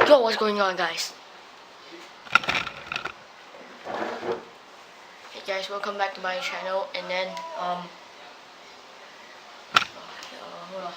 Yo, what's going on, guys? Hey guys, welcome back to my channel. And then hold on.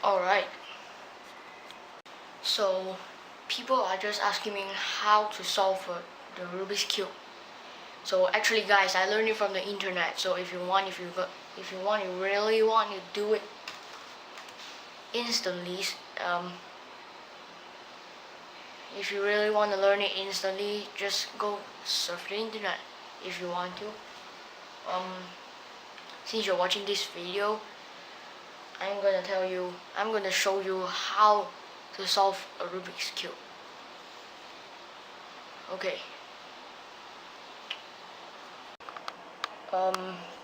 Alright, so people are just asking me how to solve the Rubik's Cube. So actually, guys, I learned it from the internet. So if you really want to do it instantly, if you really want to learn it instantly, just go surf the internet if you want to. Since you're watching this video, I'm gonna show you how to solve a Rubik's Cube. Okay.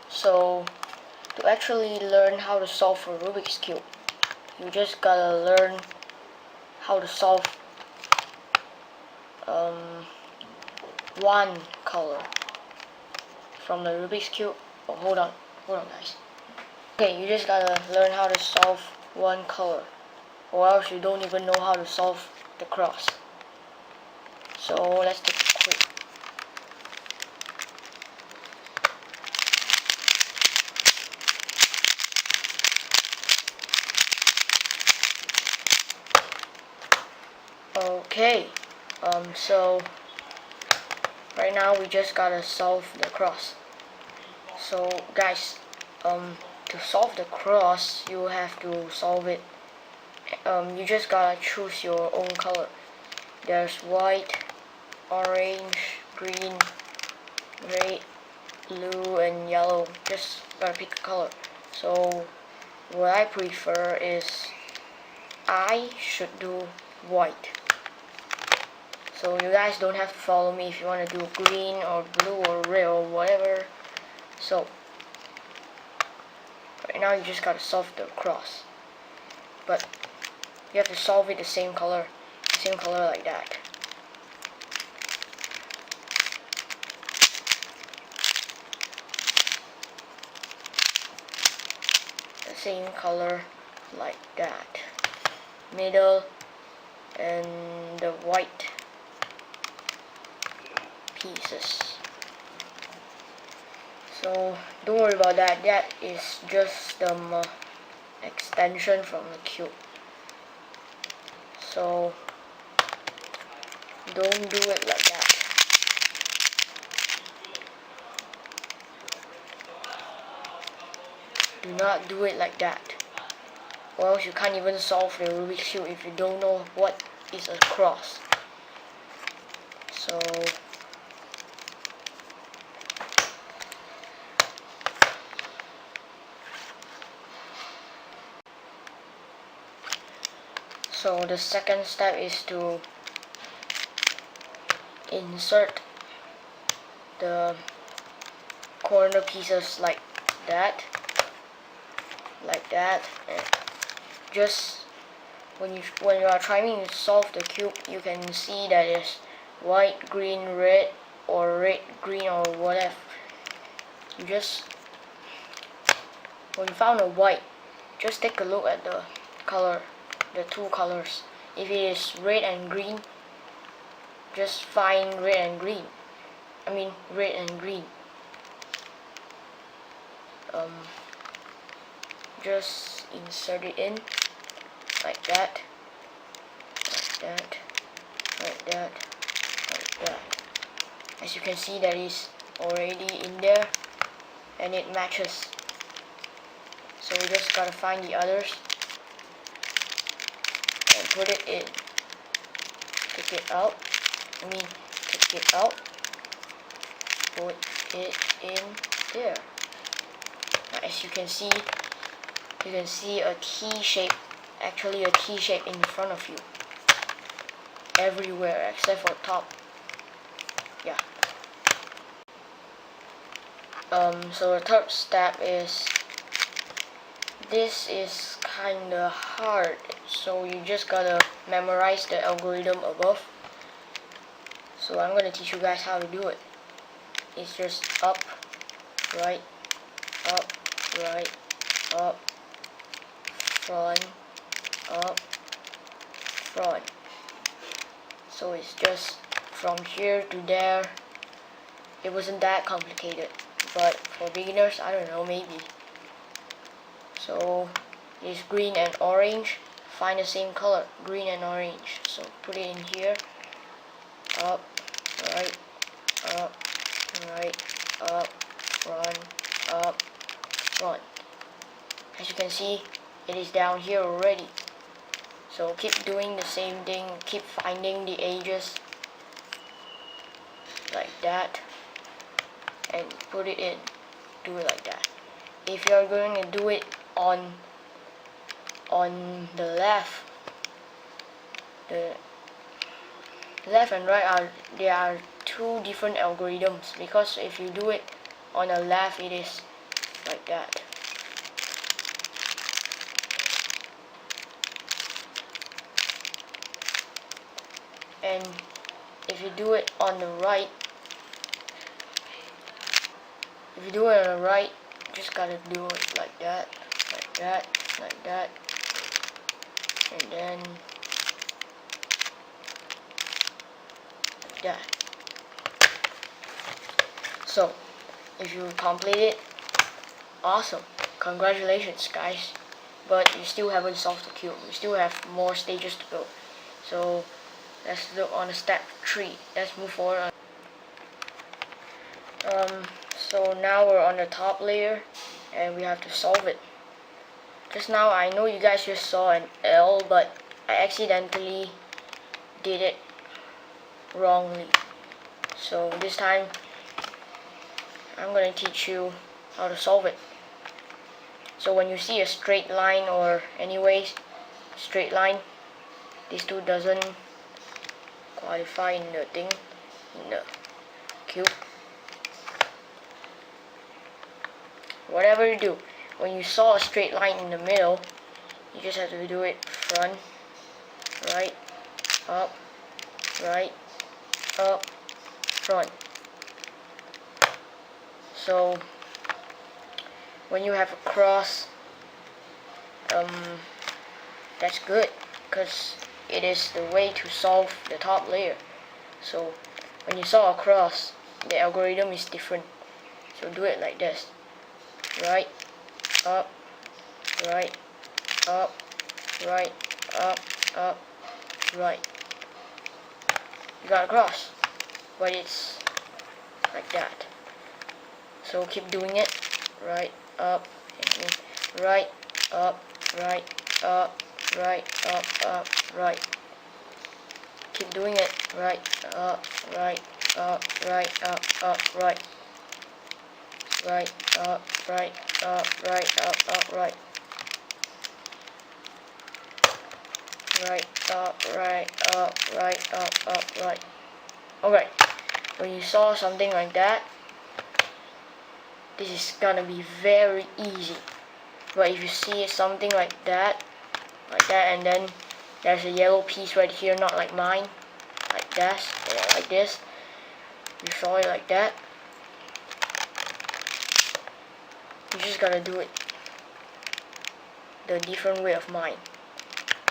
So to actually learn how to solve a Rubik's Cube, you just gotta learn how to solve one color from the Rubik's Cube. Oh, hold on guys. Okay, you just gotta learn how to solve one color, or else you don't even know how to solve the cross. So let's take a quick. Okay, so right now we just gotta solve the cross. So guys, to solve the cross, you have to solve it. You just gotta choose your own color. There's white, orange, green, red, blue, and yellow. Just gotta pick a color. So what I prefer is I should do white. So you guys don't have to follow me if you want to do green or blue or red or whatever. So right now you just gotta solve the cross, but you have to solve it the same color like that. The same color like that. Middle and the white pieces. So don't worry about that. That is just the extension from the cube. So don't do it like that. Do not do it like that, or else you can't even solve the Rubik's Cube if you don't know what is a cross. So the second step is to insert the corner pieces like that, and just when you are trying to solve the cube, you can see that it's white, green, red, or red, green, or whatever. You just, when you found a white, just take a look at the color, the two colors. If it is red and green, just find red and green. Red and green. Just insert it in like that, like that. As you can see, that is already in there and it matches. So we just gotta find the others and put it in. Take it out. Put it in there. Now, as you can see a T shape, actually a T shape in front of you, everywhere except for top. Yeah. So the third step is, this is kinda hard, so you just gotta memorize the algorithm above. So I'm gonna teach you guys how to do it. It's just up, right, up, right, up, front, up, front. So it's just from here to there. It wasn't that complicated, but for beginners, I don't know, maybe. So it's green and orange. Find the same color, green and orange. So put it in here. Up, right, up, right, up, front, up, front. As you can see, it is down here already. So keep doing the same thing, keep finding the edges like that and put it in. Do it like that. If you're going to do it on the left and right there are two different algorithms, because if you do it on the left it is like that. And if you do it on the right, just gotta do it like that, like that, like that, and then like that. So if you complete it, awesome, congratulations guys. But you still haven't solved the cube. You still have more stages to go. So let's look on step 3. Let's move forward. So now we're on the top layer and we have to solve it. Just now I know you guys just saw an L, but I accidentally did it wrongly. So this time I'm gonna teach you how to solve it. So when you see a straight line, or anyways straight line, this two doesn't qualify in the thing, in the cube. Whatever you do, when you saw a straight line in the middle, you just have to do it front, right, up, front. So when you have a cross, that's good, because it is the way to solve the top layer. So when you saw a cross, the algorithm is different. So do it like this. Right, up, right, up, right, up, right. You got a cross, but it's like that. So keep doing it. Right, up, and right, up, right, up, right, up, right. Keep doing it. Right, up, right, up, right, up, right. Right, up, right, up, right, up, right. Right, up, right, up, right, up, right. Okay, when you saw something like that, this is gonna be very easy. But if you see something like that, and then there's a yellow piece right here, not like mine, like this, or like this, you saw it like that, you just gotta do it the different way of mine.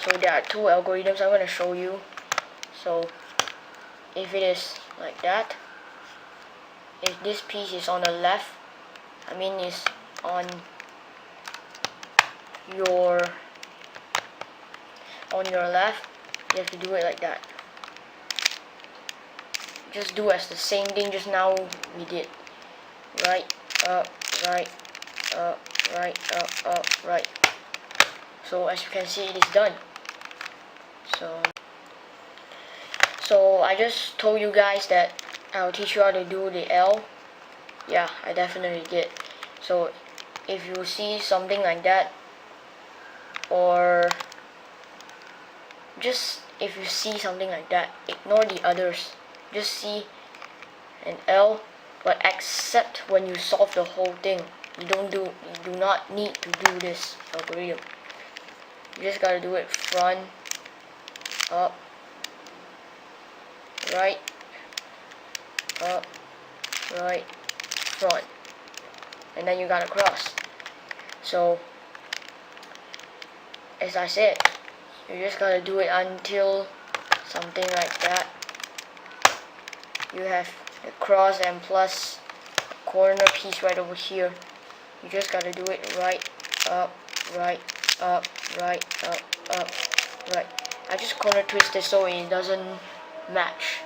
So there are two algorithms I'm gonna show you. So if it is like that, if this piece is on the left, I mean is on your left, you have to do it like that. Just do as the same thing just now we did. Right, up, right, up, right, up, right. So as you can see, it is done. So I just told you guys that I'll teach you how to do the L. Yeah, I definitely did. So if you see something like that, or just if you see something like that, ignore the others. Just see an L, but except when you solve the whole thing, you do not need to do this algorithm. You just gotta do it front, up, right, up, right, front. and then you got a cross. So as I said, you just gotta do it until something like that. You have the cross and plus a corner piece right over here. You just gotta do it right up, right up, right up, up, right. I just corner twist it so it doesn't match.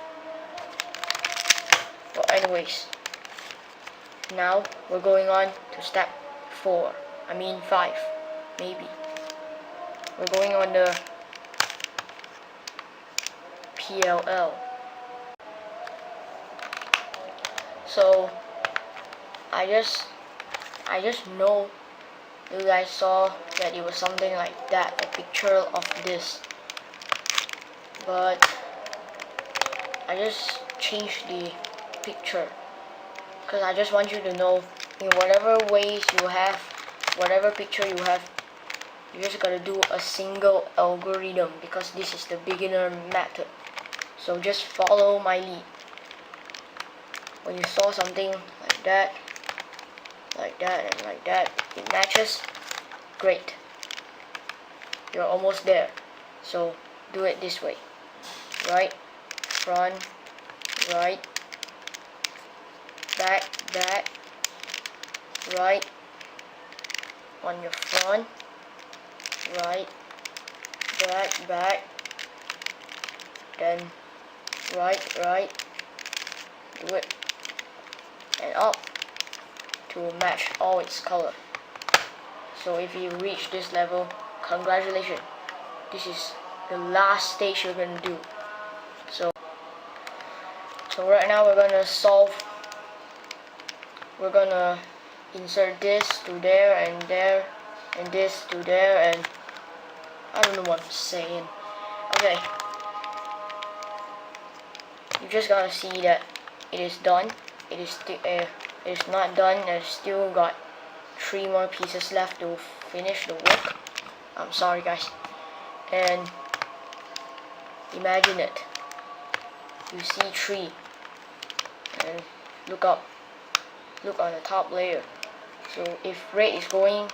Well, anyways, now we're going on to step 4. I mean 5, maybe. We're going on the PLL. So I just know you guys saw that it was something like that, a picture of this, but I just changed the picture because I just want you to know, in whatever ways you have, whatever picture you have, you just gotta do a single algorithm because this is the beginner method. So just follow my lead. When you saw something like that, and like that, it matches, great. You're almost there. So do it this way. Right, front, right, back, back, right, on your front, right, back, back, then right, right, do it, and up to match all its color. So if you reach this level, congratulations, this is the last stage you're gonna do. So right now we're gonna insert this to there, and this to there, and I don't know what I'm saying. Okay, you just gotta see that it is done. It is not done. There's still got 3 more pieces left to finish the work. I'm sorry guys. And imagine it. You see 3, and look up. Look on the top layer. So if red is going,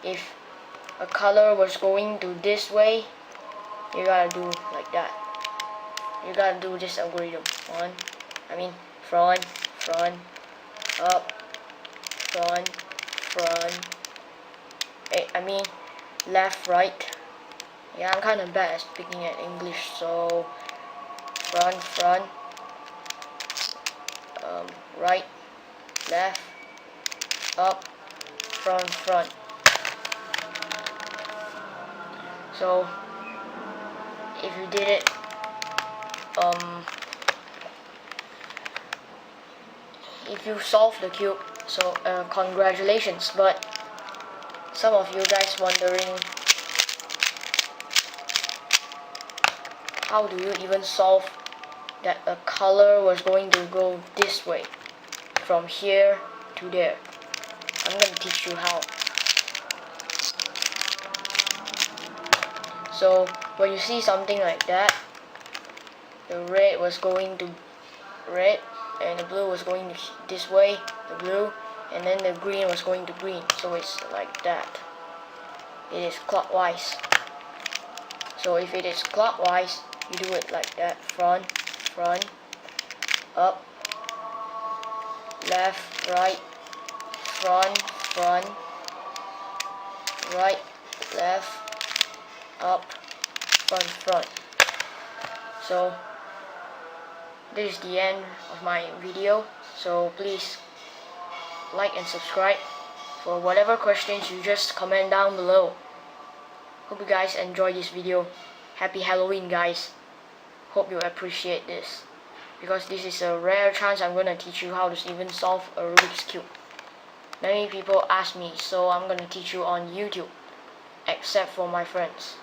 if a color was going to this way, you gotta do like that. You gotta do this algorithm. Front, up, front, left, right. Yeah, I'm kind of bad at speaking at English, so front, right, left, up, front. So if you did it, if you solved the cube, so congratulations. But some of you guys wondering, how do you even solve that a color was going to go this way from here to there? I'm gonna teach you how. So when you see something like that, the red was going to red, and the blue was going this way, the blue, and then the green was going to green. So it's like that. It is clockwise. So if it is clockwise, you do it like that. Front, up, left, right, front, right, left, up, front. So this is the end of my video. So please like and subscribe. For whatever questions, you just comment down below. Hope you guys enjoy this video. Happy Halloween guys. Hope you appreciate this, because this is a rare chance I'm gonna teach you how to even solve a Rubik's Cube. Many people ask me, so I'm gonna teach you on YouTube, except for my friends.